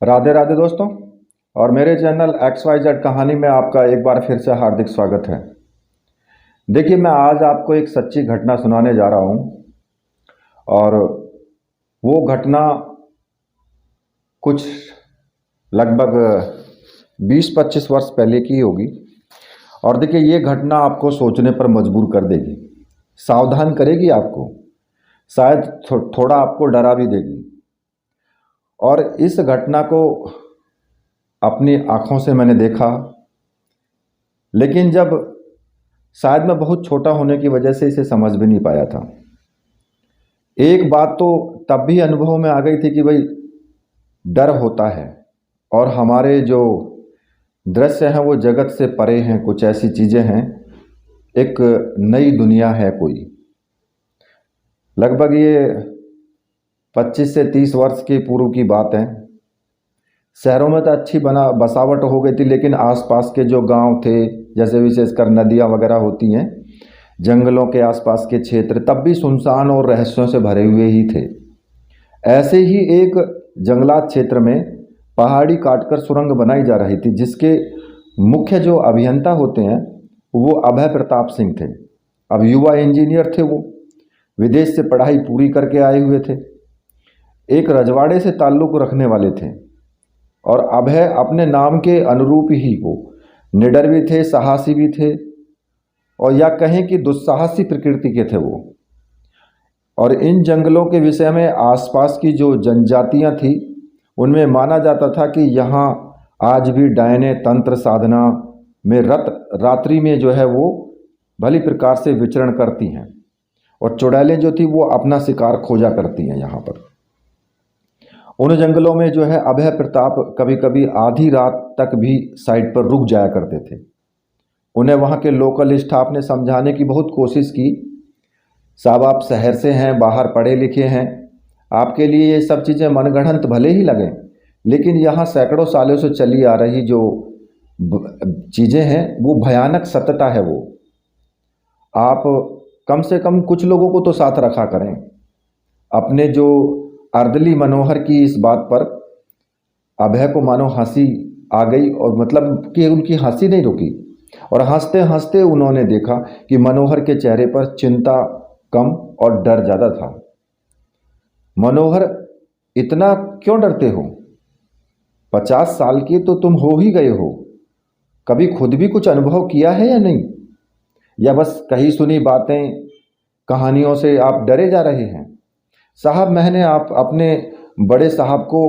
राधे राधे दोस्तों। और मेरे चैनल XYZ कहानी में आपका एक बार फिर से हार्दिक स्वागत है। देखिए, मैं आज आपको एक सच्ची घटना सुनाने जा रहा हूँ और वो घटना कुछ लगभग 20-25 वर्ष पहले की होगी। और देखिए, ये घटना आपको सोचने पर मजबूर कर देगी, सावधान करेगी आपको, शायद थोड़ा आपको डरा भी देगी। और इस घटना को अपनी आँखों से मैंने देखा, लेकिन जब शायद मैं बहुत छोटा होने की वजह से इसे समझ भी नहीं पाया था। एक बात तो तब भी अनुभव में आ गई थी कि भाई डर होता है और हमारे जो दृश्य हैं वो जगत से परे हैं, कुछ ऐसी चीज़ें हैं, एक नई दुनिया है कोई। लगभग ये 25 से 30 वर्ष के पूर्व की बात है। शहरों में तो अच्छी बसावट हो गई थी, लेकिन आसपास के जो गांव थे, जैसे विशेषकर नदियां वगैरह होती हैं, जंगलों के आसपास के क्षेत्र तब भी सुनसान और रहस्यों से भरे हुए ही थे। ऐसे ही एक जंगलात क्षेत्र में पहाड़ी काटकर सुरंग बनाई जा रही थी, जिसके मुख्य जो अभियंता होते हैं वो अभय प्रताप सिंह थे। अब युवा इंजीनियर थे, वो विदेश से पढ़ाई पूरी करके आए हुए थे, एक रजवाड़े से ताल्लुक़ रखने वाले थे। और अभय अपने नाम के अनुरूप ही वो निडर भी थे, साहसी भी थे, और या कहें कि दुस्साहसी प्रकृति के थे वो। और इन जंगलों के विषय में आसपास की जो जनजातियां थी उनमें माना जाता था कि यहाँ आज भी डायने तंत्र साधना में रात्रि में जो है वो भली प्रकार से विचरण करती हैं, और चुड़ैलें जो थी वो अपना शिकार खोजा करती हैं यहाँ पर। उन जंगलों में जो है अभय प्रताप कभी कभी आधी रात तक भी साइड पर रुक जाया करते थे। उन्हें वहाँ के लोकल स्टाफ ने समझाने की बहुत कोशिश की, साहब आप शहर से हैं, बाहर पढ़े लिखे हैं, आपके लिए ये सब चीज़ें मनगढ़ंत भले ही लगें, लेकिन यहाँ सैकड़ों सालों से चली आ रही जो चीज़ें हैं वो भयानक सत्यता है। वो आप कम से कम कुछ लोगों को तो साथ रखा करें। अपने जो अर्दली मनोहर की इस बात पर अभय को मानो हंसी आ गई, और मतलब कि उनकी हंसी नहीं रुकी, और हंसते हंसते उन्होंने देखा कि मनोहर के चेहरे पर चिंता कम और डर ज़्यादा था। मनोहर, इतना क्यों डरते हो? 50 साल के तो तुम हो ही गए हो, कभी खुद भी कुछ अनुभव किया है या नहीं? या बस कही सुनी बातें कहानियों से आप डरे जा रहे हैं? साहब, मैंने आप अपने बड़े साहब को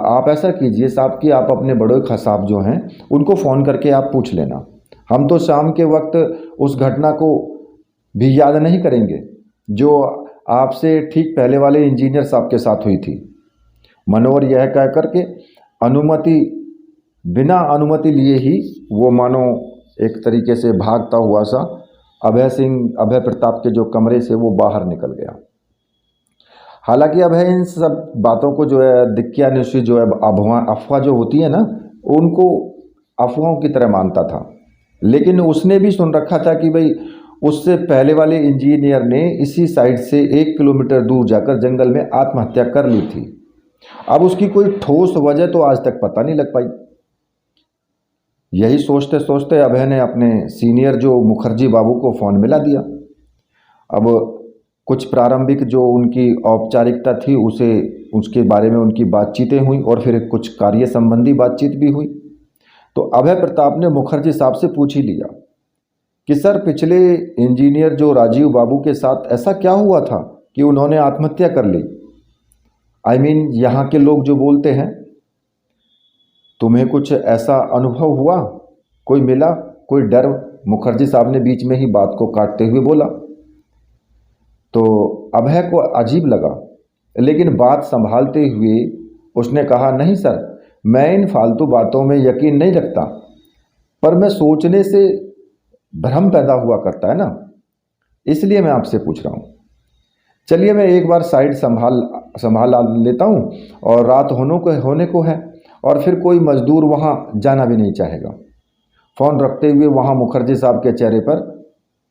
आप ऐसा कीजिए साहब कि आप अपने बड़े साहब जो हैं उनको फ़ोन करके आप पूछ लेना। हम तो शाम के वक्त उस घटना को भी याद नहीं करेंगे जो आपसे ठीक पहले वाले इंजीनियर साहब के साथ हुई थी। मनोहर यह कह करके बिना अनुमति लिए ही वो मानो एक तरीके से भागता हुआ सा अभय प्रताप के जो कमरे से वो बाहर निकल गया। हालांकि अभय इन सब बातों को जो है दिक्यानुसी जो है अफवाह जो होती है ना, उनको अफवाहों की तरह मानता था। लेकिन उसने भी सुन रखा था कि भाई उससे पहले वाले इंजीनियर ने इसी साइड से 1 किलोमीटर दूर जाकर जंगल में आत्महत्या कर ली थी। अब उसकी कोई ठोस वजह तो आज तक पता नहीं लग पाई। यही सोचते सोचते अभय ने अपने सीनियर जो मुखर्जी बाबू को फ़ोन मिला दिया। अब कुछ प्रारंभिक जो उनकी औपचारिकता थी उसके बारे में उनकी बातचीतें हुई, और फिर कुछ कार्य संबंधी बातचीत भी हुई। तो अभय प्रताप ने मुखर्जी साहब से पूछ ही लिया कि सर, पिछले इंजीनियर जो राजीव बाबू के साथ ऐसा क्या हुआ था कि उन्होंने आत्महत्या कर ली? यहाँ के लोग जो बोलते हैं, तुम्हें कुछ ऐसा अनुभव हुआ, कोई मिला, कोई डर? मुखर्जी साहब ने बीच में ही बात को काटते हुए बोला। तो अभय को अजीब लगा, लेकिन बात संभालते हुए उसने कहा, नहीं सर, मैं इन फालतू बातों में यकीन नहीं रखता, पर मैं सोचने से भ्रम पैदा हुआ करता है ना, इसलिए मैं आपसे पूछ रहा हूँ। चलिए, मैं एक बार साइड संभाल लेता हूँ, और रात होने को है, और फिर कोई मजदूर वहाँ जाना भी नहीं चाहेगा। फ़ोन रखते हुए वहाँ मुखर्जी साहब के चेहरे पर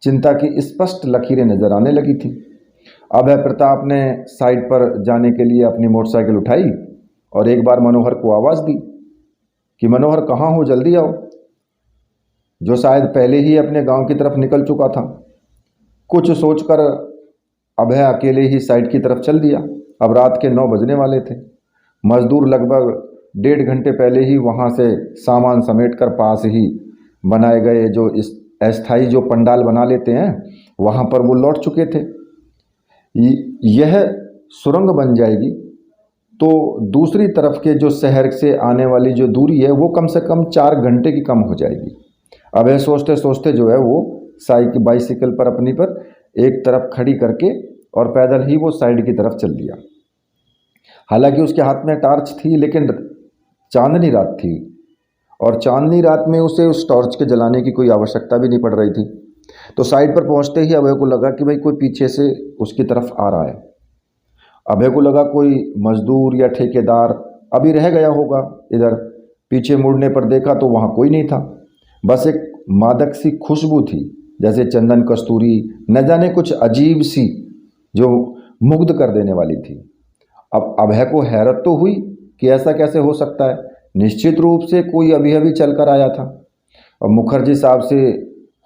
चिंता की स्पष्ट लकीरें नजर आने लगी थी। अभय प्रताप ने साइड पर जाने के लिए अपनी मोटरसाइकिल उठाई और एक बार मनोहर को आवाज़ दी कि मनोहर कहाँ हो, जल्दी आओ, जो शायद पहले ही अपने गांव की तरफ निकल चुका था। कुछ सोचकर अभय अकेले ही साइड की तरफ चल दिया। अब रात के 9 बजने वाले थे। मजदूर लगभग 1.5 घंटे पहले ही वहां से सामान समेटकर पास ही बनाए गए जो इस अस्थाई जो पंडाल बना लेते हैं वहां पर वो लौट चुके थे। यह सुरंग बन जाएगी तो दूसरी तरफ के जो शहर से आने वाली जो दूरी है वो कम से कम 4 घंटे की कम हो जाएगी। अब यह सोचते सोचते जो है वो बाइसिकल पर अपनी पर एक तरफ खड़ी करके और पैदल ही वो साइड की तरफ चल दिया। हालांकि उसके हाथ में टॉर्च थी, लेकिन चांदनी रात थी और चांदनी रात में उसे उस टॉर्च के जलाने की कोई आवश्यकता भी नहीं पड़ रही थी। तो साइड पर पहुंचते ही अभय को लगा कि भाई कोई पीछे से उसकी तरफ आ रहा है। अभय को लगा कोई मजदूर या ठेकेदार अभी रह गया होगा इधर। पीछे मुड़ने पर देखा तो वहाँ कोई नहीं था, बस एक मादक सी खुशबू थी, जैसे चंदन कस्तूरी, न जाने कुछ अजीब सी जो मुग्ध कर देने वाली थी। अब अभय को हैरत तो हुई कि ऐसा कैसे हो सकता है। निश्चित रूप से कोई अभी अभी चल कर आया था और मुखर्जी साहब से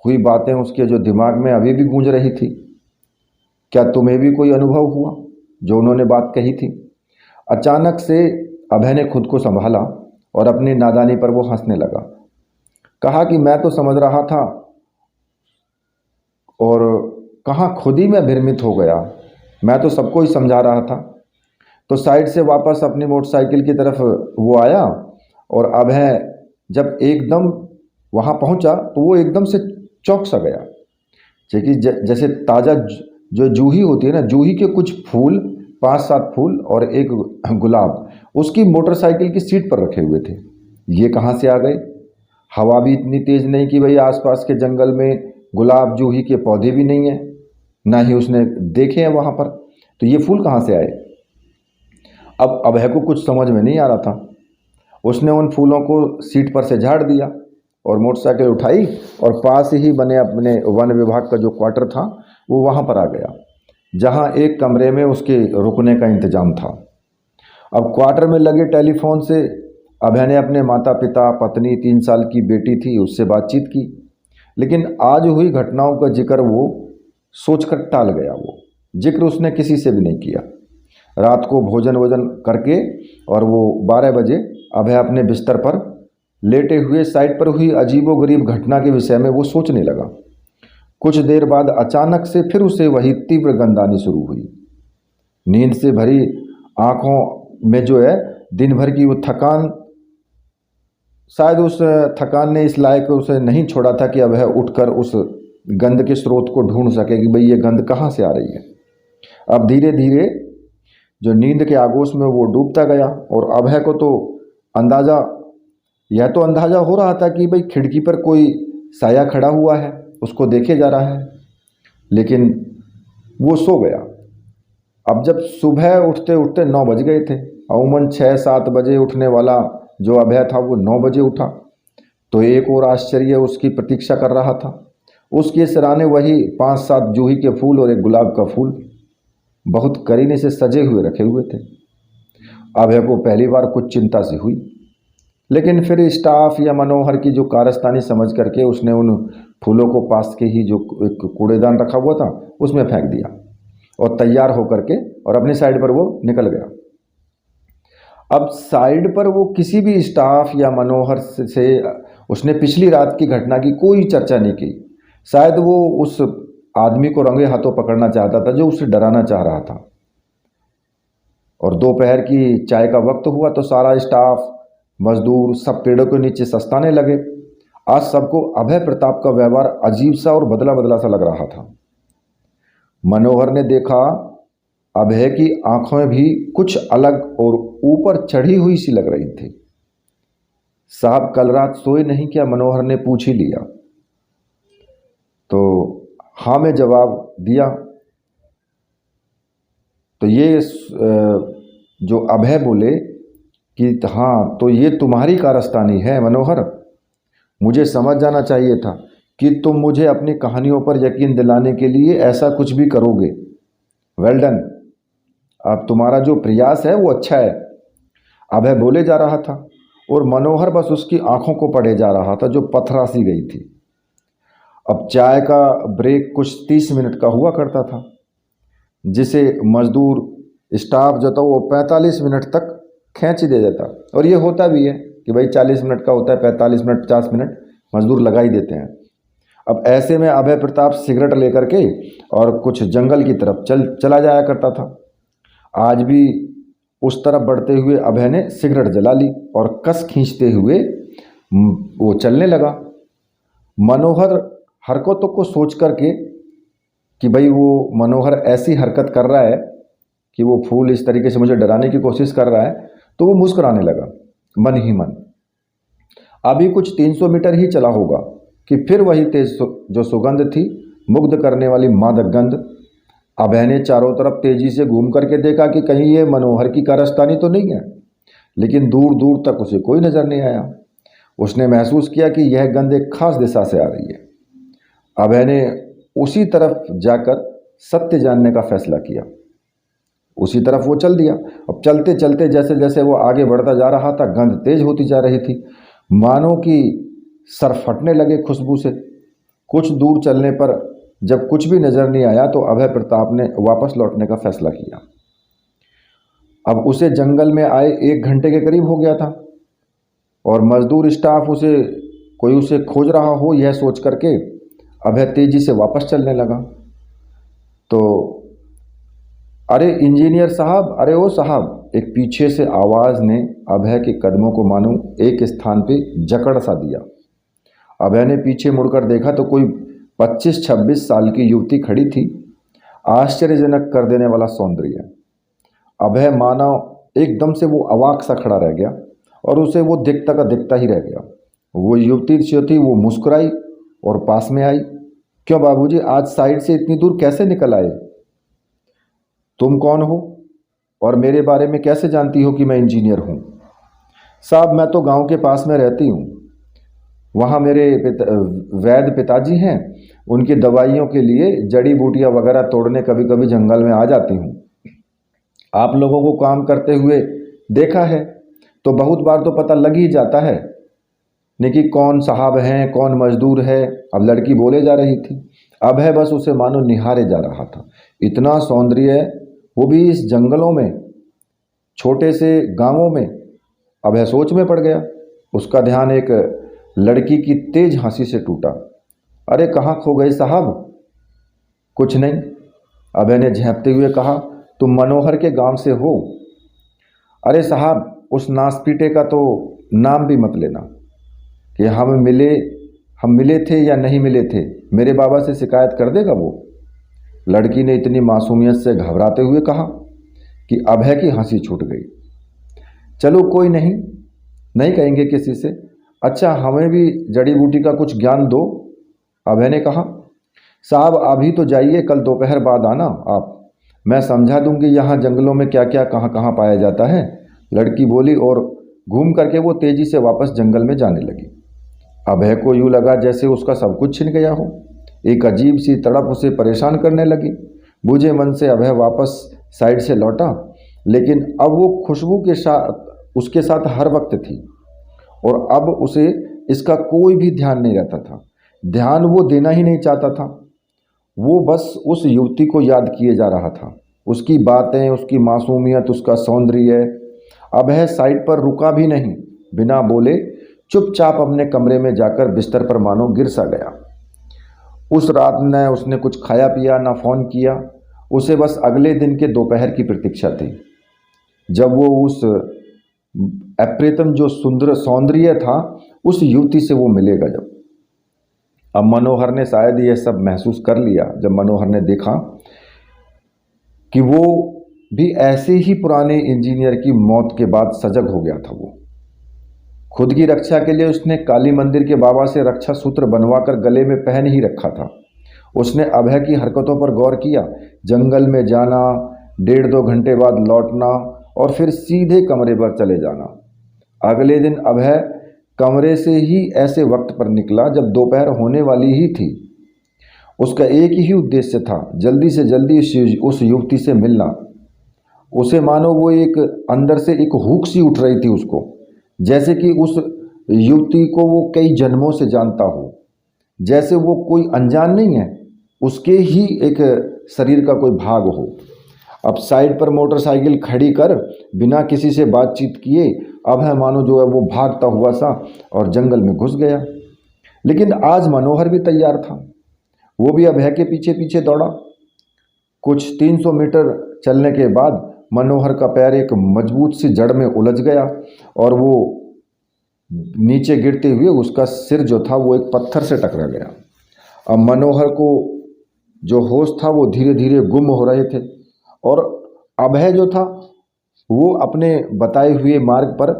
हुई बातें उसके जो दिमाग में अभी भी गूंज रही थी। क्या तुम्हें भी कोई अनुभव हुआ जो उन्होंने बात कही थी? अचानक से अभय ने खुद को संभाला और अपनी नादानी पर वो हंसने लगा। कहा कि मैं तो समझ रहा था और कहाँ खुद ही मैं भ्रमित हो गया। मैं तो सबको ही समझा रहा था। तो साइड से वापस अपनी मोटरसाइकिल की तरफ वो आया और अभय जब एकदम वहाँ पहुँचा तो वो एकदम से चौंक सा गया। जैसे ताज़ा जो जूही होती है ना, जूही के कुछ फूल, 5-7 फूल और एक गुलाब उसकी मोटरसाइकिल की सीट पर रखे हुए थे। ये कहाँ से आ गए? हवा भी इतनी तेज़ नहीं कि भाई आसपास के जंगल में गुलाब जूही के पौधे भी नहीं हैं, ना ही उसने देखे हैं वहाँ पर, तो ये फूल कहाँ से आए? अब अभय को कुछ समझ में नहीं आ रहा था। उसने उन फूलों को सीट पर से झाड़ दिया और मोटरसाइकिल उठाई और पास ही बने अपने वन विभाग का जो क्वार्टर था वो वहाँ पर आ गया, जहाँ एक कमरे में उसके रुकने का इंतजाम था। अब क्वार्टर में लगे टेलीफोन से अभय ने अपने माता पिता, पत्नी, 3 साल की बेटी थी, उससे बातचीत की, लेकिन आज हुई घटनाओं का जिक्र वो सोचकर टाल गया। वो जिक्र उसने किसी से भी नहीं किया। रात को भोजन वोजन करके और वो 12 बजे अभय अपने बिस्तर पर लेटे हुए साइड पर हुई अजीबोगरीब घटना के विषय में वो सोचने लगा। कुछ देर बाद अचानक से फिर उसे वही तीव्र गंध आनी शुरू हुई। नींद से भरी आंखों में जो है दिन भर की वो थकान, शायद उस थकान ने इस लायक उसे नहीं छोड़ा था कि अब वह उठकर उस गंध के स्रोत को ढूंढ सके कि भाई ये गंध कहाँ से आ रही है। अब धीरे धीरे जो नींद के आगोश में वो डूबता गया और अभय को तो अंदाजा हो रहा था कि भाई खिड़की पर कोई साया खड़ा हुआ है, उसको देखे जा रहा है, लेकिन वो सो गया। अब जब सुबह उठते उठते 9 बज गए थे। अमूमन 6-7 बजे उठने वाला जो अभय था वो 9 बजे उठा, तो एक और आश्चर्य उसकी प्रतीक्षा कर रहा था। उसके सिराने वही 5-7 जूही के फूल और एक गुलाब का फूल बहुत करीने से सजे हुए रखे हुए थे। अभय को पहली बार कुछ चिंता सी हुई, लेकिन फिर स्टाफ या मनोहर की जो कारस्तानी समझ करके उसने उन फूलों को पास के ही जो एक कूड़ेदान रखा हुआ था उसमें फेंक दिया और तैयार होकर के और अपनी साइड पर वो निकल गया। अब साइड पर वो किसी भी स्टाफ या मनोहर से उसने पिछली रात की घटना की कोई चर्चा नहीं की। शायद वो उस आदमी को रंगे हाथों पकड़ना चाहता था जो उसे डराना चाह रहा था। और दोपहर की चाय का वक्त हुआ तो सारा स्टाफ, मजदूर सब पेड़ों के नीचे सस्ताने लगे। आज सबको अभय प्रताप का व्यवहार अजीब सा और बदला बदला सा लग रहा था। मनोहर ने देखा अभय की आंखें भी कुछ अलग और ऊपर चढ़ी हुई सी लग रही थी। साहब कल रात सोए नहीं क्या? मनोहर ने पूछ ही लिया। तो हाँ में जवाब दिया। तो ये जो अभय बोले कि हाँ, तो ये तुम्हारी कारस्तानी है मनोहर, मुझे समझ जाना चाहिए था कि तुम मुझे अपनी कहानियों पर यकीन दिलाने के लिए ऐसा कुछ भी करोगे। Well done. अब तुम्हारा जो प्रयास है वो अच्छा है। अभय बोले जा रहा था और मनोहर बस उसकी आंखों को पढ़े जा रहा था जो पथरा सी गई थी। अब चाय का ब्रेक कुछ 30 मिनट का हुआ करता था, जिसे मजदूर स्टाफ जो था वो 45 मिनट तक खींच दे देता। और ये होता भी है कि भाई 40 मिनट का होता है, 45 मिनट 50 मिनट मजदूर लगा ही देते हैं। अब ऐसे में अभय प्रताप सिगरेट लेकर के और कुछ जंगल की तरफ चला जाया करता था। आज भी उस तरफ बढ़ते हुए अभय ने सिगरेट जला ली और कस खींचते हुए वो चलने लगा। मनोहर हरकतों को सोच करके कि भाई वो मनोहर ऐसी हरकत कर रहा है कि वो फूल इस तरीके से मुझे डराने की कोशिश कर रहा है, तो वो मुस्कुराने लगा मन ही मन। अभी कुछ 300 मीटर ही चला होगा कि फिर वही तेज जो सुगंध थी, मुग्ध करने वाली मादक गंध। अभय ने चारों तरफ तेजी से घूम करके देखा कि कहीं ये मनोहर की कारस्तानी तो नहीं है, लेकिन दूर दूर तक उसे कोई नजर नहीं आया। उसने महसूस किया कि यह गंध एक खास दिशा से आ रही है। अभय ने उसी तरफ जाकर सत्य जानने का फैसला किया। उसी तरफ वो चल दिया। अब चलते चलते जैसे जैसे वो आगे बढ़ता जा रहा था, गंध तेज होती जा रही थी, मानो कि सर फटने लगे खुशबू से। कुछ दूर चलने पर जब कुछ भी नजर नहीं आया तो अभय प्रताप ने वापस लौटने का फैसला किया। अब उसे जंगल में आए 1 घंटे के करीब हो गया था और मजदूर स्टाफ उसे खोज रहा हो, यह सोच करके अभय तेजी से वापस चलने लगा। तो अरे इंजीनियर साहब, अरे ओ साहब, एक पीछे से आवाज ने अभय के कदमों को मानो एक स्थान पे जकड़ सा दिया। अभय ने पीछे मुड़कर देखा तो कोई 25-26 साल की युवती खड़ी थी, आश्चर्यजनक कर देने वाला सौंदर्य। अभय मानो एकदम से वो अवाक सा खड़ा रह गया और उसे वो दिखता का दिखता ही रह गया। वो युवती जो थी वो मुस्कुराई और पास में आई। क्यों बाबूजी, आज साइड से इतनी दूर कैसे निकल आए? तुम कौन हो और मेरे बारे में कैसे जानती हो कि मैं इंजीनियर हूँ? साहब, मैं तो गांव के पास में रहती हूँ। वहाँ मेरे वैद्य पिताजी हैं, उनकी दवाइयों के लिए जड़ी बूटियाँ वगैरह तोड़ने कभी कभी जंगल में आ जाती हूँ। आप लोगों को काम करते हुए देखा है तो बहुत बार तो पता लग ही जाता है नहीं कि कौन साहब हैं, कौन मजदूर है। अब लड़की बोले जा रही थी। अभय बस उसे मानो निहारे जा रहा था। इतना सौंदर्य, वो भी इस जंगलों में, छोटे से गांवों में। अभय सोच में पड़ गया। उसका ध्यान एक लड़की की तेज हंसी से टूटा। अरे कहाँ खो गए साहब? कुछ नहीं, अभय ने झेंपते हुए कहा। तुम मनोहर के गांव से हो? अरे साहब, उस नासपीटे का तो नाम भी मत लेना कि हम मिले थे या नहीं मिले थे। मेरे बाबा से शिकायत कर देगा वो। लड़की ने इतनी मासूमियत से घबराते हुए कहा कि अभय की हंसी छूट गई। चलो कोई नहीं, नहीं कहेंगे किसी से। अच्छा, हमें भी जड़ी बूटी का कुछ ज्ञान दो, अभय ने कहा। साहब अभी तो जाइए, कल दोपहर बाद आना आप, मैं समझा दूंगी यहाँ जंगलों में क्या क्या कहाँ कहाँ पाया जाता है। लड़की बोली और घूम करके वो तेजी से वापस जंगल में जाने लगी। अभय को यूँ लगा जैसे उसका सब कुछ छिन गया हो। एक अजीब सी तड़प उसे परेशान करने लगी। बूझे मन से अभय वापस साइड से लौटा, लेकिन अब वो खुशबू के साथ उसके साथ हर वक्त थी और अब उसे इसका कोई भी ध्यान नहीं रहता था। ध्यान वो देना ही नहीं चाहता था। वो बस उस युवती को याद किए जा रहा था, उसकी बातें, उसकी मासूमियत, उसका सौंदर्य। अभय साइड पर रुका भी नहीं, बिना बोले चुपचाप अपने कमरे में जाकर बिस्तर पर मानो गिर सा गया। उस रात न उसने कुछ खाया पिया, न फ़ोन किया। उसे बस अगले दिन के दोपहर की प्रतीक्षा थी, जब वो उस अप्रतिम जो सुंदर सौंदर्य था उस युवती से वो मिलेगा। जब अब मनोहर ने शायद यह सब महसूस कर लिया जब मनोहर ने देखा कि वो भी ऐसे ही पुराने इंजीनियर की मौत के बाद सजग हो गया था। वो खुद की रक्षा के लिए उसने काली मंदिर के बाबा से रक्षा सूत्र बनवाकर गले में पहन ही रखा था। उसने अभय की हरकतों पर गौर किया। जंगल में जाना, 1.5-2 घंटे बाद लौटना और फिर सीधे कमरे पर चले जाना। अगले दिन अभय कमरे से ही ऐसे वक्त पर निकला जब दोपहर होने वाली ही थी। उसका एक ही उद्देश्य था, जल्दी से जल्दी उस युवती से मिलना। उसे मानो वो एक अंदर से एक हुक सी उठ रही थी उसको, जैसे कि उस युवती को वो कई जन्मों से जानता हो, जैसे वो कोई अनजान नहीं है, उसके ही एक शरीर का कोई भाग हो। अब साइड पर मोटरसाइकिल खड़ी कर बिना किसी से बातचीत किए अभय मानो जो है वो भागता हुआ सा और जंगल में घुस गया। लेकिन आज मनोहर भी तैयार था, वो भी अभय के पीछे पीछे दौड़ा। कुछ 300 मीटर चलने के बाद मनोहर का पैर एक मजबूत सी जड़ में उलझ गया और वो नीचे गिरते हुए उसका सिर जो था वो एक पत्थर से टकरा गया। अब मनोहर को जो होश था वो धीरे धीरे गुम हो रहे थे और अभय जो था वो अपने बताए हुए मार्ग पर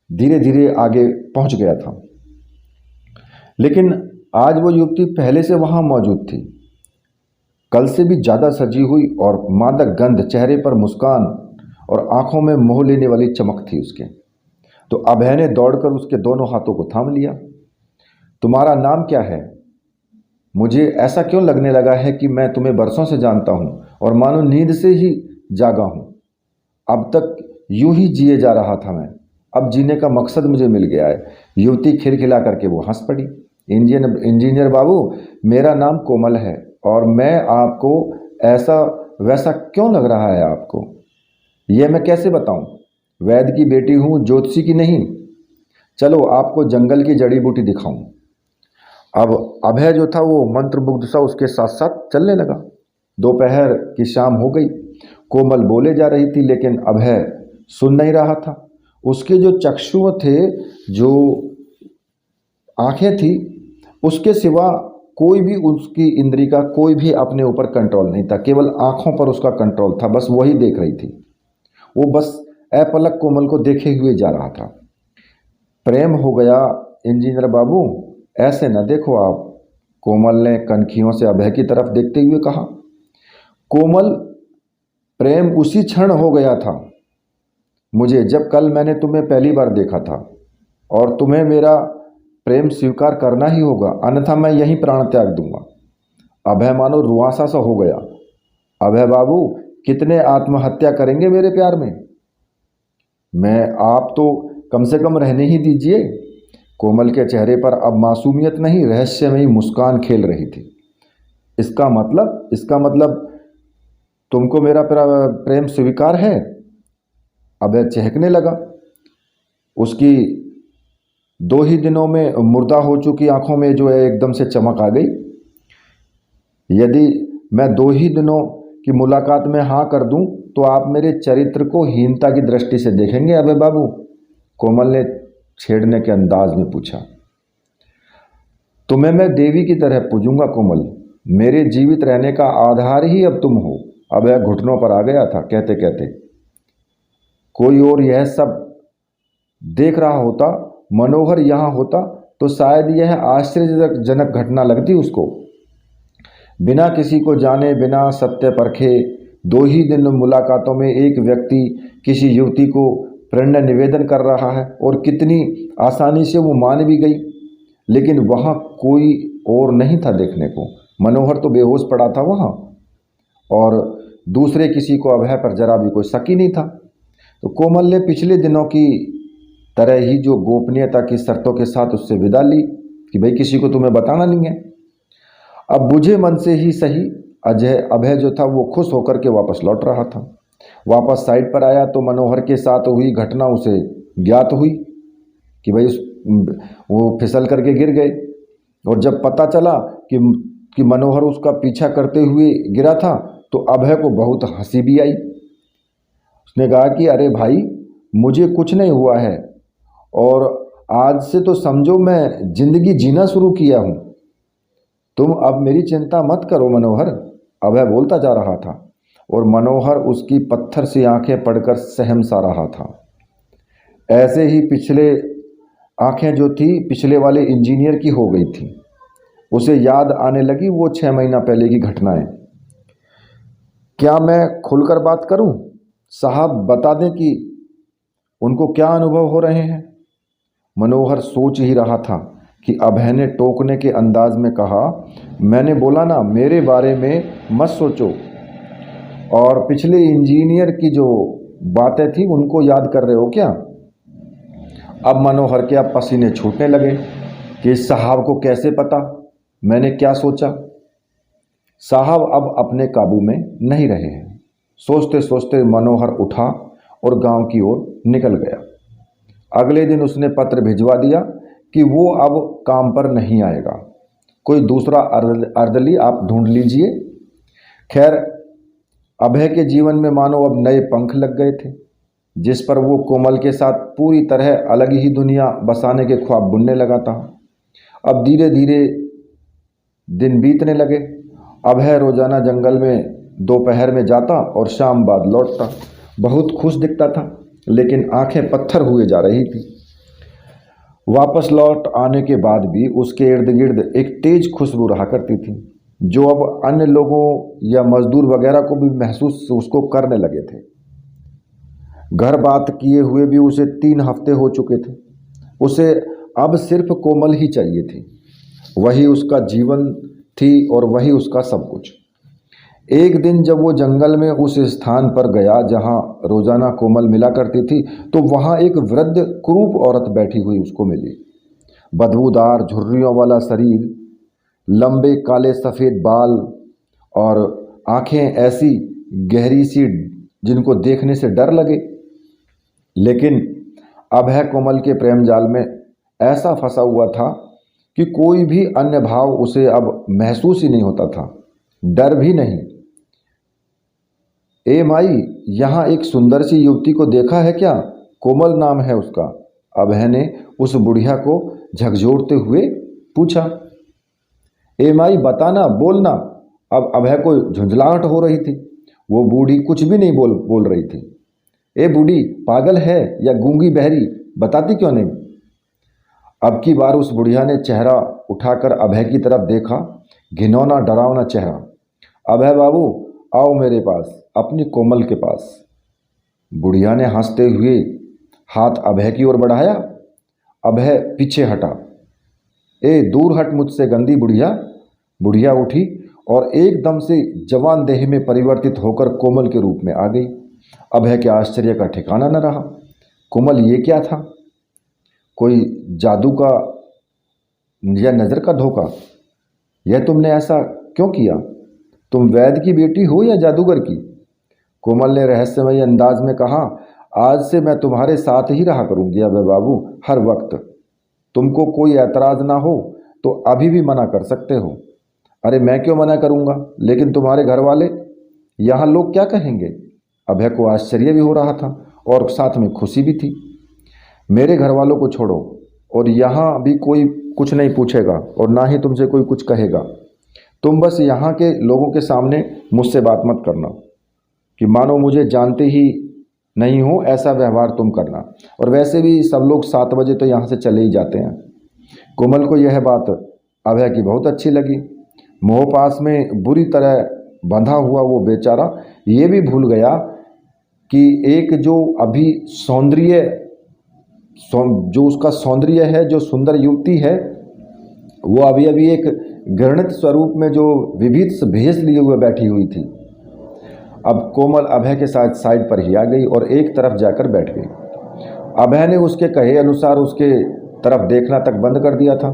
धीरे धीरे आगे पहुंच गया था। लेकिन आज वो युवती पहले से वहां मौजूद थी, कल से भी ज़्यादा सजी हुई और मादक गंध, चेहरे पर मुस्कान और आंखों में मोह लेने वाली चमक थी उसके। तो अभय ने दौड़कर उसके दोनों हाथों को थाम लिया। तुम्हारा नाम क्या है? मुझे ऐसा क्यों लगने लगा है कि मैं तुम्हें बरसों से जानता हूं और मानो नींद से ही जागा हूं। अब तक यूं ही जिए जा रहा था मैं, अब जीने का मकसद मुझे मिल गया है। युवती खिलखिला करके वो हंस पड़ी। इंजीनियर बाबू, मेरा नाम कोमल है और मैं आपको ऐसा वैसा क्यों लग रहा है आपको? यह मैं कैसे बताऊं? वैद्य की बेटी हूं, ज्योतिषी की नहीं। चलो आपको जंगल की जड़ी बूटी दिखाऊं। अब अभय जो था वो मंत्रमुग्ध सा उसके साथ साथ चलने लगा। दोपहर की शाम हो गई। कोमल बोले जा रही थी लेकिन अभय सुन नहीं रहा था। उसके जो चक्षु थे, जो आंखें थी, उसके सिवा कोई भी उसकी इंद्री का कोई भी अपने ऊपर कंट्रोल नहीं था। केवल आंखों पर उसका कंट्रोल था, बस वही देख रही थी। वो बस अपलक कोमल को देखे हुए जा रहा था। प्रेम हो गया इंजीनियर बाबू, ऐसे न देखो आप, कोमल ने कनखियों से अभय की तरफ देखते हुए कहा। कोमल, प्रेम उसी क्षण हो गया था मुझे जब कल मैंने तुम्हें पहली बार देखा था, और तुम्हें मेरा प्रेम स्वीकार करना ही होगा, अन्यथा मैं यहीं प्राण त्याग दूंगा। अभय मानो रुआंसा सा हो गया। अभय बाबू, कितने आत्महत्या करेंगे मेरे प्यार में? मैं आप तो कम से कम रहने ही दीजिए। कोमल के चेहरे पर अब मासूमियत नहीं, रहस्यमयी मुस्कान खेल रही थी। इसका मतलब तुमको मेरा प्रेम स्वीकार है? अभय चहकने लगा। उसकी 2 ही दिनों में मुर्दा हो चुकी आंखों में जो है एकदम से चमक आ गई। यदि मैं 2 ही दिनों की मुलाकात में हाँ कर दूं तो आप मेरे चरित्र को हीनता की दृष्टि से देखेंगे अभय बाबू? कोमल ने छेड़ने के अंदाज में पूछा। तुम्हें मैं देवी की तरह पूजूंगा कोमल, मेरे जीवित रहने का आधार ही अब तुम हो। अभय घुटनों पर आ गया था कहते कहते। कोई और यह सब देख रहा होता, मनोहर यहाँ होता, तो शायद यह आश्चर्यजनक घटना लगती उसको। बिना किसी को जाने, बिना सत्य परखे, 2 ही दिन मुलाकातों में एक व्यक्ति किसी युवती को प्रेरणा निवेदन कर रहा है और कितनी आसानी से वो मान भी गई। लेकिन वहाँ कोई और नहीं था देखने को। मनोहर तो बेहोश पड़ा था वहाँ, और दूसरे किसी को अभय पर जरा भी कोई शक ही नहीं था। तो कोमल ने पिछले दिनों की तरह ही जो गोपनीयता की शर्तों के साथ उससे विदा ली कि भाई किसी को तुम्हें बताना नहीं है। अब बुझे मन से ही सही, अभय जो था वो खुश होकर के वापस लौट रहा था। वापस साइड पर आया तो मनोहर के साथ हुई घटना उसे ज्ञात हुई कि भाई वो फिसल करके गिर गए। और जब पता चला कि मनोहर उसका पीछा करते हुए गिरा था तो अभय को बहुत हंसी भी आई। उसने कहा कि अरे भाई, मुझे कुछ नहीं हुआ है और आज से तो समझो मैं जिंदगी जीना शुरू किया हूँ। तुम अब मेरी चिंता मत करो मनोहर, अभय बोलता जा रहा था। और मनोहर उसकी पत्थर सी आंखें पढ़कर सहम सा रहा था। ऐसे ही पिछले आंखें जो थी पिछले वाले इंजीनियर की हो गई थी। उसे याद आने लगी वो 6 महीना पहले की घटनाएं। क्या मैं खुलकर बात करूं? साहब बता दें कि उनको क्या अनुभव हो रहे हैं। मनोहर सोच ही रहा था कि अभय ने टोकने के अंदाज में कहा, मैंने बोला ना, मेरे बारे में मत सोचो। और पिछले इंजीनियर की जो बातें थी उनको याद कर रहे हो क्या? अब मनोहर के अब पसीने छूटने लगे कि साहब को कैसे पता मैंने क्या सोचा। साहब अब अपने काबू में नहीं रहे हैं। सोचते सोचते मनोहर उठा और गांव की ओर निकल गया। अगले दिन उसने पत्र भिजवा दिया कि वो अब काम पर नहीं आएगा, कोई दूसरा अर्दली आप ढूंढ लीजिए। खैर, अभय के जीवन में मानो अब नए पंख लग गए थे, जिस पर वो कोमल के साथ पूरी तरह अलग ही दुनिया बसाने के ख्वाब बुनने लगा था। अब धीरे धीरे दिन बीतने लगे। अभय रोजाना जंगल में दोपहर में जाता और शाम बाद लौटता। बहुत खुश दिखता था, लेकिन आंखें पत्थर हुए जा रही थी। वापस लौट आने के बाद भी उसके इर्द गिर्द एक तेज खुशबू रहा करती थी, जो अब अन्य लोगों या मजदूर वगैरह को भी महसूस उसको करने लगे थे। घर बात किए हुए भी उसे 3 हफ्ते हो चुके थे। उसे अब सिर्फ कोमल ही चाहिए थी। वही उसका जीवन थी और वही उसका सब कुछ। एक दिन जब वो जंगल में उस स्थान पर गया जहां रोजाना कोमल मिला करती थी, तो वहां एक वृद्ध कुरूप औरत बैठी हुई उसको मिली। बदबूदार झुर्रियों वाला शरीर, लंबे काले सफ़ेद बाल और आंखें ऐसी गहरी सी जिनको देखने से डर लगे। लेकिन अभय कोमल के प्रेम जाल में ऐसा फंसा हुआ था कि कोई भी अन्य भाव उसे अब महसूस ही नहीं होता था, डर भी नहीं। ए माई, यहाँ एक सुंदर सी युवती को देखा है क्या? कोमल नाम है उसका। अभय ने उस बुढ़िया को झकझोरते हुए पूछा। ए माई, बताना, बोलना। अब अभय को झुंझलाहट हो रही थी। वो बूढ़ी कुछ भी नहीं बोल रही थी। ए बूढ़ी, पागल है या गूंगी बहरी, बताती क्यों नहीं? अब की बार उस बुढ़िया ने चेहरा उठाकर अभय की तरफ देखा, घिनौना डरावना चेहरा। अभय बाबू, आओ मेरे पास, अपनी कोमल के पास। बुढ़िया ने हंसते हुए हाथ अभय की ओर बढ़ाया। अभय पीछे हटा। ए दूर हट मुझसे गंदी बुढ़िया। बुढ़िया उठी और एकदम से जवान देह में परिवर्तित होकर कोमल के रूप में आ गई। अभय के आश्चर्य का ठिकाना न रहा। कोमल, ये क्या था? कोई जादू का या नज़र का धोखा? यह तुमने ऐसा क्यों किया? तुम वैद्य की बेटी हो या जादूगर की? कोमल ने रहस्यमयी अंदाज में कहा। आज से मैं तुम्हारे साथ ही रहा करूंगी अभय बाबू, हर वक्त। तुमको कोई ऐतराज़ ना हो तो अभी भी मना कर सकते हो। अरे मैं क्यों मना करूंगा, लेकिन तुम्हारे घर वाले, यहाँ लोग क्या कहेंगे? अभय को आश्चर्य भी हो रहा था और साथ में खुशी भी थी। मेरे घर वालों को छोड़ो, और यहाँ भी कोई कुछ नहीं पूछेगा और ना ही तुमसे कोई कुछ कहेगा। तुम बस यहाँ के लोगों के सामने मुझसे बात मत करना कि मानो मुझे जानते ही नहीं हो, ऐसा व्यवहार तुम करना। और वैसे भी सब लोग 7 बजे तो यहाँ से चले ही जाते हैं। कोमल को यह बात अभय की बहुत अच्छी लगी। मोहपास में बुरी तरह बंधा हुआ वो बेचारा ये भी भूल गया कि एक जो अभी जो उसका सौंदर्य है, जो सुंदर युवती है, वो अभी अभी एक घृणित स्वरूप में जो विभिन्न भेष लिए हुए बैठी हुई थी। अब कोमल अभय के साथ साइड पर ही आ गई और एक तरफ जाकर बैठ गई। अभय ने उसके कहे अनुसार उसके तरफ देखना तक बंद कर दिया था,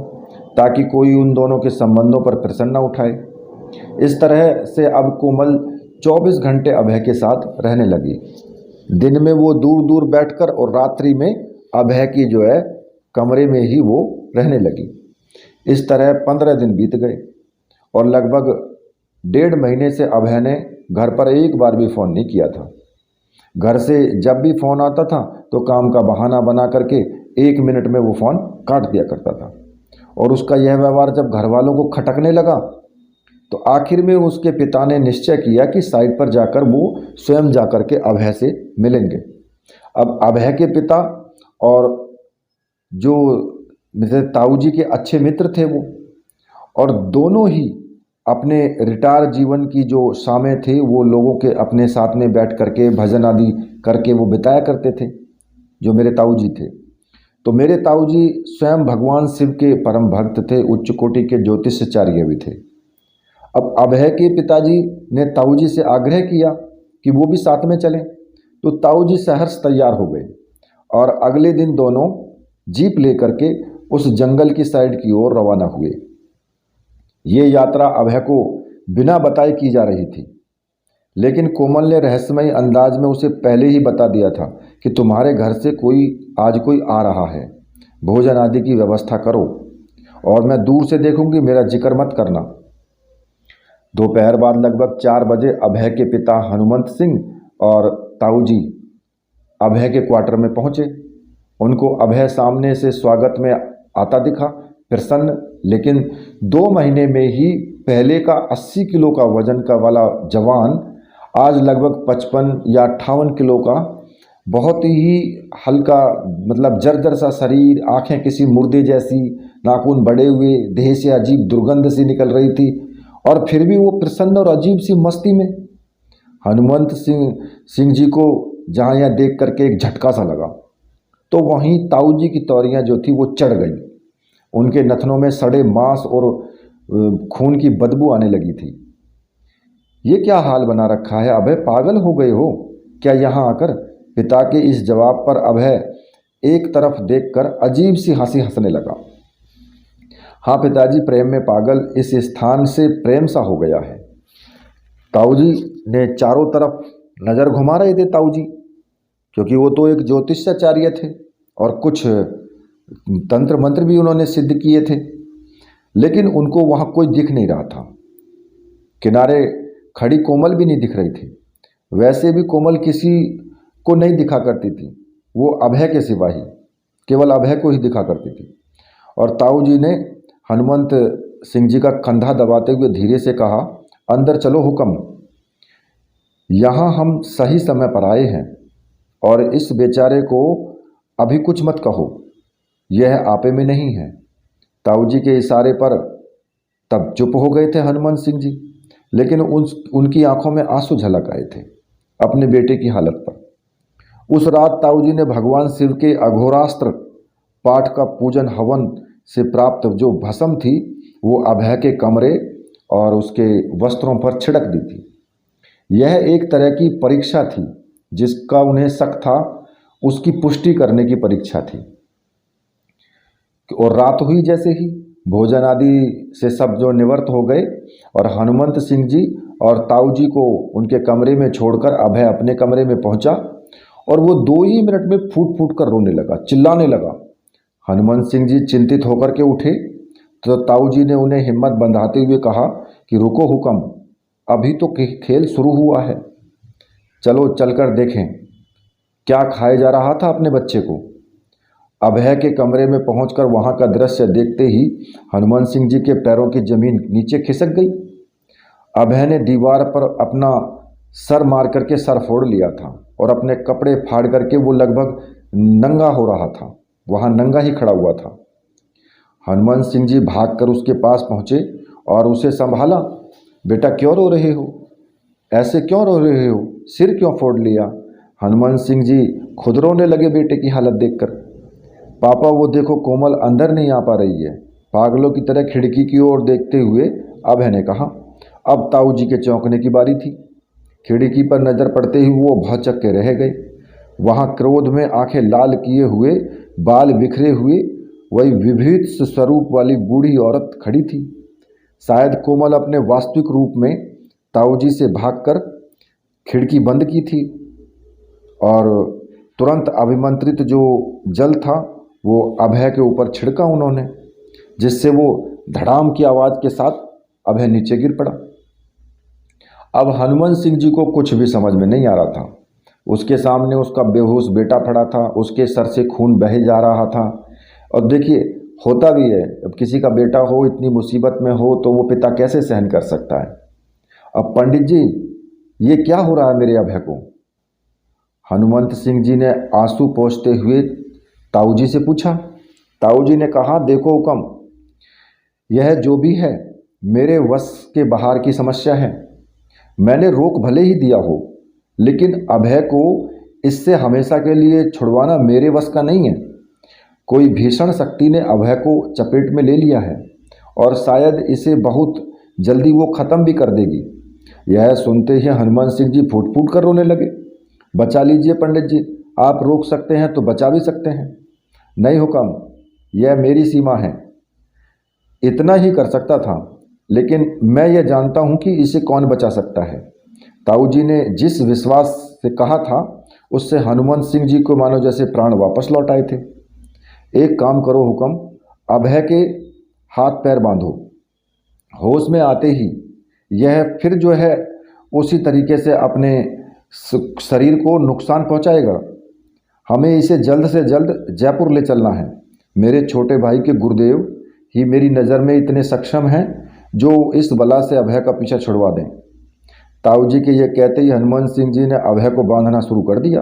ताकि कोई उन दोनों के संबंधों पर प्रश्न न उठाए। इस तरह से अब कोमल 24 घंटे अभय के साथ रहने लगी। दिन में वो दूर दूर बैठकर और रात्रि में अभय की जो है कमरे में ही वो रहने लगी। इस तरह 15 दिन बीत गए और लगभग 1.5 महीने से अभय ने घर पर एक बार भी फ़ोन नहीं किया था। घर से जब भी फ़ोन आता था तो काम का बहाना बना करके 1 मिनट में वो फ़ोन काट दिया करता था। और उसका यह व्यवहार जब घर वालों को खटकने लगा तो आखिर में उसके पिता ने निश्चय किया कि साइट पर जाकर वो स्वयं जाकर के अभय से मिलेंगे। अब अभय के पिता और जो मेरे ताऊ जी के अच्छे मित्र थे वो, और दोनों ही अपने रिटायर जीवन की जो शामें थे वो लोगों के अपने साथ में बैठ करके भजन आदि करके वो बिताया करते थे, जो मेरे ताऊ जी थे। तो मेरे ताऊ जी स्वयं भगवान शिव के परम भक्त थे, उच्च कोटि के ज्योतिषाचार्य भी थे। अब अभय के पिताजी ने ताऊ जी से आग्रह किया कि वो भी साथ में चलें। तो ताऊ जी सहर्ष तैयार हो गए और अगले दिन दोनों जीप लेकर के उस जंगल की साइड की ओर रवाना हुए। ये यात्रा अभय को बिना बताए की जा रही थी, लेकिन कोमल ने रहस्यमय अंदाज में उसे पहले ही बता दिया था कि तुम्हारे घर से आज कोई आ रहा है, भोजन आदि की व्यवस्था करो और मैं दूर से देखूंगी, मेरा जिक्र मत करना। दोपहर बाद लगभग 4 बजे अभय के पिता हनुमंत सिंह और ताऊ जी अभय के क्वार्टर में पहुंचे। उनको अभय सामने से स्वागत में आता दिखा, प्रसन्न, लेकिन 2 महीने में ही पहले का 80 किलो का वजन का वाला जवान आज लगभग 55 या 58 किलो का बहुत ही हल्का, मतलब जर्जर सा शरीर, आंखें किसी मुर्दे जैसी, नाखून बड़े हुए, देह से अजीब दुर्गंध सी निकल रही थी और फिर भी वो प्रसन्न और अजीब सी मस्ती में। हनुमंत सिंह जी को जहाँ यह देख करके एक झटका सा लगा, तो वहीं ताऊ जी की तौरियाँ जो थी वो चढ़ गई। उनके नथनों में सड़े मांस और खून की बदबू आने लगी थी। ये क्या हाल बना रखा है अभय, पागल हो गए हो क्या यहाँ आकर? पिता के इस जवाब पर अभय एक तरफ देखकर अजीब सी हंसी हंसने लगा। हाँ पिताजी, प्रेम में पागल, इस स्थान से प्रेम सा हो गया है। ताऊ जी ने चारों तरफ नज़र घुमा रहे थे ताऊ जी, क्योंकि वो तो एक ज्योतिषाचार्य थे और कुछ तंत्र मंत्र भी उन्होंने सिद्ध किए थे, लेकिन उनको वहाँ कोई दिख नहीं रहा था। किनारे खड़ी कोमल भी नहीं दिख रही थी। वैसे भी कोमल किसी को नहीं दिखा करती थी, वो अभय के सिवा ही केवल अभय को ही दिखा करती थी। और ताऊ जी ने हनुमंत सिंह जी का कंधा दबाते हुए धीरे से कहा, अंदर चलो हुक्म, यहाँ हम सही समय पर आए हैं और इस बेचारे को अभी कुछ मत कहो, यह आपे में नहीं है। ताऊ जी के इशारे पर तब चुप हो गए थे हनुमंत सिंह जी, लेकिन उनकी आंखों में आंसू झलक आए थे अपने बेटे की हालत पर। उस रात ताऊ जी ने भगवान शिव के अघोरास्त्र पाठ का पूजन हवन से प्राप्त जो भस्म थी वो अभय के कमरे और उसके वस्त्रों पर छिड़क दी थी। यह एक तरह की परीक्षा थी जिसका उन्हें शक था, उसकी पुष्टि करने की परीक्षा थी। और रात हुई जैसे ही भोजन आदि से सब जो निवृत्त हो गए और हनुमंत सिंह जी और ताऊ जी को उनके कमरे में छोड़कर अभय अपने कमरे में पहुंचा और वो 2 ही मिनट में फूट फूट कर रोने लगा, चिल्लाने लगा। हनुमंत सिंह जी चिंतित होकर के उठे तो ताऊ जी ने उन्हें हिम्मत बंधाते हुए कहा कि रुको हुक्म, अभी तो खेल शुरू हुआ है, चलो चलकर देखें क्या खाए जा रहा था अपने बच्चे को। अभय के कमरे में पहुंचकर वहां का दृश्य देखते ही हनुमंत सिंह जी के पैरों की जमीन नीचे खिसक गई। अभय ने दीवार पर अपना सर मार करके सर फोड़ लिया था और अपने कपड़े फाड़ करके वो लगभग नंगा हो रहा था, वहां नंगा ही खड़ा हुआ था। हनुमंत सिंह जी भागकर उसके पास पहुंचे और उसे संभाला। बेटा क्यों रो रहे हो, ऐसे क्यों रो रहे हो, सिर क्यों फोड़ लिया? हनुमंत सिंह जी खुद रोने लगे बेटे की हालत देखकर। पापा वो देखो कोमल अंदर नहीं आ पा रही है, पागलों की तरह खिड़की की ओर देखते हुए अभय ने कहा। अब ताऊ जी के चौंकने की बारी थी। खिड़की पर नजर पड़ते ही वो भौचक्के के रह गए। वहां क्रोध में आंखें लाल किए हुए, बाल बिखरे हुए वही विभीत स्वरूप वाली बूढ़ी औरत खड़ी थी। शायद कोमल अपने वास्तविक रूप में ताऊ जी से भागकर खिड़की बंद की थी और तुरंत अभिमंत्रित जो जल था वो अभय के ऊपर छिड़का उन्होंने, जिससे वो धड़ाम की आवाज़ के साथ अभय नीचे गिर पड़ा। अब हनुमंत सिंह जी को कुछ भी समझ में नहीं आ रहा था। उसके सामने उसका बेहोश बेटा पड़ा था, उसके सर से खून बहे जा रहा था। और देखिए होता भी है, अब किसी का बेटा हो इतनी मुसीबत में हो तो वो पिता कैसे सहन कर सकता है। अब पंडित जी ये क्या हो रहा है मेरे अभय को? हनुमंत सिंह जी ने आंसू पोंछते हुए ताऊ जी से पूछा। ताऊ जी ने कहा, देखो हुक्म, यह जो भी है मेरे वश के बाहर की समस्या है। मैंने रोक भले ही दिया हो, लेकिन अभय को इससे हमेशा के लिए छुड़वाना मेरे वश का नहीं है। कोई भीषण शक्ति ने अभय को चपेट में ले लिया है और शायद इसे बहुत जल्दी वो ख़त्म भी कर देगी। यह सुनते ही हनुमान सिंह जी फूट फूट कर रोने लगे। बचा लीजिए पंडित जी, आप रोक सकते हैं तो बचा भी सकते हैं। नहीं हुक्म, यह मेरी सीमा है। इतना ही कर सकता था, लेकिन मैं यह जानता हूं कि इसे कौन बचा सकता है। ताऊ जी ने जिस विश्वास से कहा था, उससे हनुमान सिंह जी को मानो जैसे प्राण वापस लौट आए थे। एक काम करो हुक्म, अभय के हाथ पैर बांधो। होश में आते ही यह फिर जो है उसी तरीके से अपने शरीर को नुकसान पहुंचाएगा। हमें इसे जल्द से जल्द जयपुर ले चलना है। मेरे छोटे भाई के गुरुदेव ही मेरी नज़र में इतने सक्षम हैं जो इस बला से अभय का पीछा छुड़वा दें। ताऊ जी के ये कहते ही हनुमान सिंह जी ने अभय को बांधना शुरू कर दिया।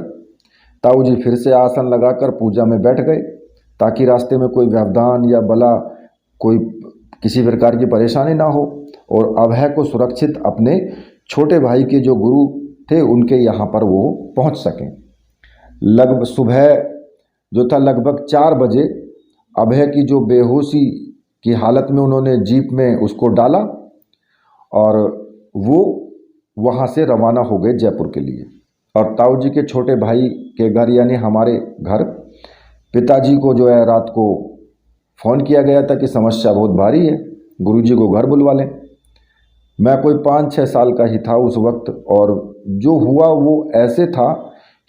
ताऊ जी फिर से आसन लगाकर पूजा में बैठ गए ताकि रास्ते में कोई व्यवधान या बला, कोई किसी प्रकार की परेशानी ना हो और अभय को सुरक्षित अपने छोटे भाई के जो गुरु थे उनके यहाँ पर वो पहुँच सकें। लगभग सुबह जो था लगभग 4 बजे अभय की जो बेहोशी की हालत में उन्होंने जीप में उसको डाला और वो वहाँ से रवाना हो गए जयपुर के लिए। और ताऊ जी के छोटे भाई के घर यानी हमारे घर पिताजी को जो है रात को फ़ोन किया गया था कि समस्या बहुत भारी है, गुरुजी को घर बुलवा लें। मैं कोई 5-6 साल का ही था उस वक्त और जो हुआ वो ऐसे था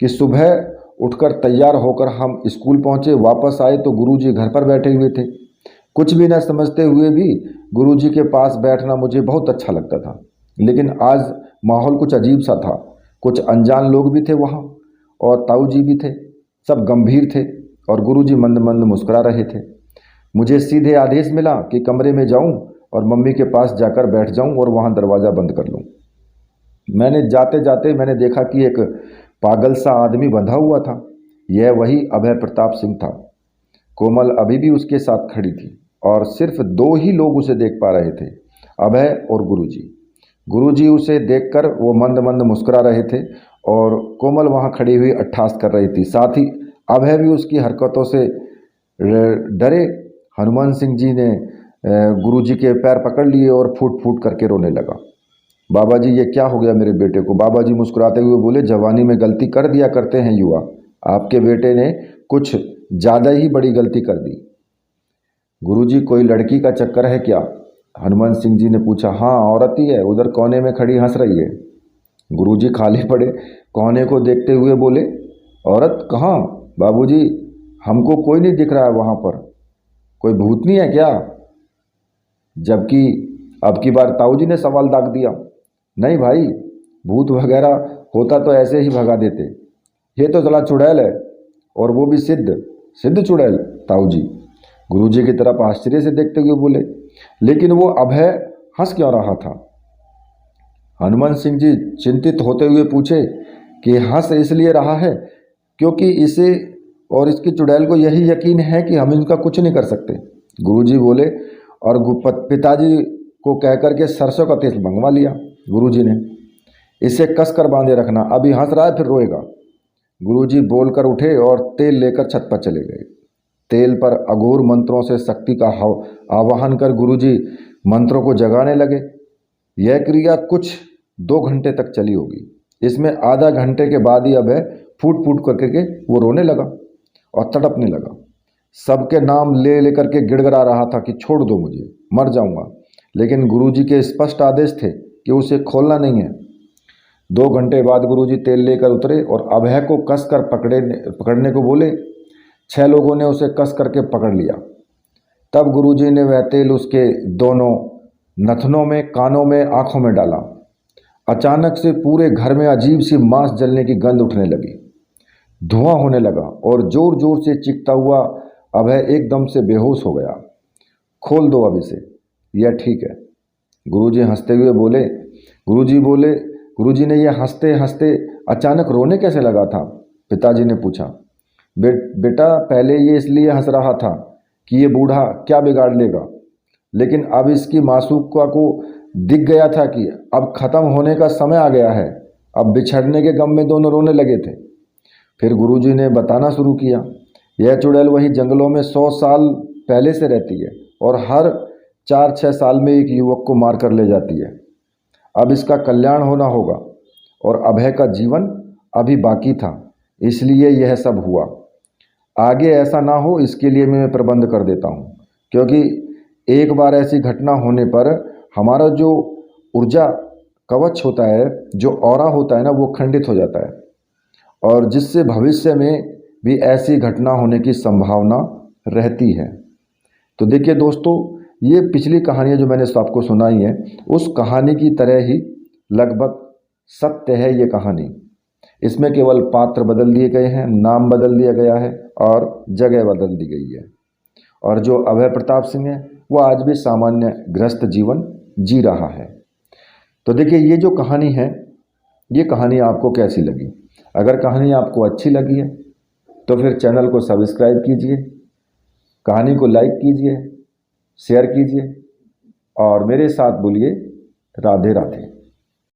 कि सुबह उठकर तैयार होकर हम स्कूल पहुँचे, वापस आए तो गुरुजी घर पर बैठे हुए थे। कुछ भी न समझते हुए भी गुरुजी के पास बैठना मुझे बहुत अच्छा लगता था। लेकिन आज माहौल कुछ अजीब सा था, कुछ अनजान लोग भी थे वहाँ और ताऊ जी भी थे, सब गंभीर थे और गुरुजी मंद मंद मुस्कुरा रहे थे। मुझे सीधे आदेश मिला कि कमरे में जाऊं और मम्मी के पास जाकर बैठ जाऊं और वहाँ दरवाज़ा बंद कर लूं। मैंने जाते जाते मैंने देखा कि एक पागल सा आदमी बंधा हुआ था। यह वही अभय प्रताप सिंह था। कोमल अभी भी उसके साथ खड़ी थी और सिर्फ 2 ही लोग उसे देख पा रहे थे, अभय और गुरुजी। गुरुजी उसे देखकर वो मंद मंद मुस्कुरा रहे थे और कोमल वहाँ खड़ी हुई अट्ठास कर रही थी। साथ ही अभय भी उसकी हरकतों से डरे। हनुमान सिंह जी ने गुरुजी के पैर पकड़ लिए और फूट फूट करके रोने लगा। बाबा जी, ये क्या हो गया मेरे बेटे को? बाबा जी मुस्कुराते हुए बोले, जवानी में गलती कर दिया करते हैं युवा, आपके बेटे ने कुछ ज़्यादा ही बड़ी गलती कर दी। गुरुजी, कोई लड़की का चक्कर है क्या? हनुमान सिंह जी ने पूछा। हाँ, औरत ही है, उधर कोने में खड़ी हंस रही है। गुरुजी खाली पड़े कोने को देखते हुए बोले, औरत कहाँ? बाबूजी, हमको कोई नहीं दिख रहा है वहाँ पर, कोई भूतनी है क्या? जबकि अब की बार ताऊ जी ने सवाल दाग दिया। नहीं भाई, भूत वगैरह होता तो ऐसे ही भगा देते, ये तो चला चुड़ैल है और वो भी सिद्ध चुड़ैल। ताऊ जी गुरुजी की तरफ आश्चर्य से देखते हुए बोले, लेकिन वो अभय हंस क्यों रहा था? हनुमान सिंह जी चिंतित होते हुए पूछे कि हंस इसलिए रहा है क्योंकि इसे और इसकी चुड़ैल को यही यकीन है कि हम इनका कुछ नहीं कर सकते। गुरुजी बोले और पिताजी को कहकर के सरसों का तेल मंगवा लिया गुरुजी ने। इसे कस कर बांधे रखना, अभी हंस रहा है फिर रोएगा। गुरुजी बोलकर उठे और तेल लेकर छत पर चले गए। तेल पर अघोर मंत्रों से शक्ति का आवाहन कर गुरुजी मंत्रों को जगाने लगे। यह क्रिया कुछ 2 घंटे तक चली होगी। इसमें आधा घंटे के बाद ही अभय फूट फूट करके वो रोने लगा और तड़पने लगा। सबके नाम ले लेकर के गिड़गिड़ा रहा था कि छोड़ दो मुझे, मर जाऊंगा। लेकिन गुरुजी के स्पष्ट आदेश थे कि उसे खोलना नहीं है। 2 घंटे बाद गुरुजी तेल लेकर उतरे और अभय को कस कर पकड़ने को बोले। 6 लोगों ने उसे कस करके पकड़ लिया। तब गुरुजी ने वह तेल उसके दोनों नथनों में, कानों में, आँखों में डाला। अचानक से पूरे घर में अजीब सी मांस जलने की गंध उठने लगी, धुआं होने लगा और जोर जोर से चीखता हुआ अभय एकदम से बेहोश हो गया। खोल दो अब इसे, यह ठीक है, गुरुजी हंसते हुए बोले। गुरुजी ने यह हंसते हंसते अचानक रोने कैसे लगा था? पिताजी ने पूछा। बेटा, पहले ये इसलिए हंस रहा था कि ये बूढ़ा क्या बिगाड़ लेगा, लेकिन अब इसकी मासूका को दिख गया था कि अब ख़त्म होने का समय आ गया है। अब बिछड़ने के गम में दोनों रोने लगे थे। फिर गुरुजी ने बताना शुरू किया, यह चुड़ैल वही जंगलों में 100 साल पहले से रहती है और हर 4-6 साल में एक युवक को मार कर ले जाती है। अब इसका कल्याण होना होगा और अभय का जीवन अभी बाकी था, इसलिए यह सब हुआ। आगे ऐसा ना हो इसके लिए मैं प्रबंध कर देता हूँ, क्योंकि एक बार ऐसी घटना होने पर हमारा जो ऊर्जा कवच होता है, जो ऑरा होता है ना, वो खंडित हो जाता है, और जिससे भविष्य में भी ऐसी घटना होने की संभावना रहती है। तो देखिए दोस्तों, ये पिछली कहानियाँ जो मैंने आपको सुनाई हैं, उस कहानी की तरह ही लगभग सत्य है ये कहानी। इसमें केवल पात्र बदल दिए गए हैं, नाम बदल दिया गया है और जगह बदल दी गई है। और जो अभय प्रताप सिंह है वो आज भी सामान्य गृहस्थ जीवन जी रहा है। तो देखिए, ये जो कहानी है, ये कहानी आपको कैसी लगी? अगर कहानी आपको अच्छी लगी है तो फिर चैनल को सब्सक्राइब कीजिए, कहानी को लाइक कीजिए, शेयर कीजिए और मेरे साथ बोलिए राधे राधे।